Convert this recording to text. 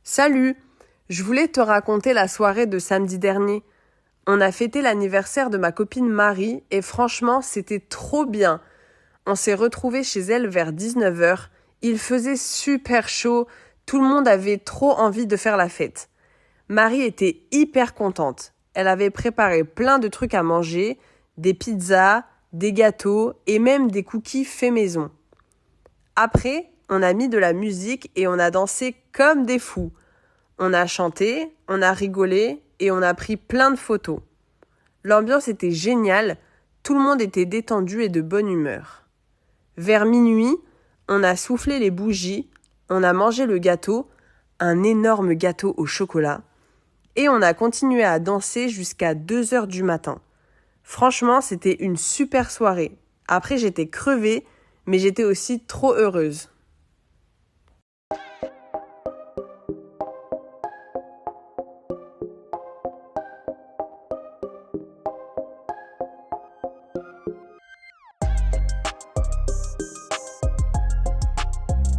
Salut! Je voulais te raconter la soirée de samedi dernier. On a fêté l'anniversaire de ma copine Marie et franchement, c'était trop bien. On s'est retrouvés chez elle vers 19h. Il faisait super chaud. Tout le monde avait trop envie de faire la fête. Marie était hyper contente. Elle avait préparé plein de trucs à manger, des pizzas, des gâteaux et même des cookies faits maison. Après, on a mis de la musique et on a dansé comme des fous. On a chanté, on a rigolé et on a pris plein de photos. L'ambiance était géniale, tout le monde était détendu et de bonne humeur. Vers minuit, on a soufflé les bougies, on a mangé le gâteau, un énorme gâteau au chocolat, et on a continué à danser jusqu'à 2h du matin. Franchement, c'était une super soirée. Après, j'étais crevée, mais j'étais aussi trop heureuse.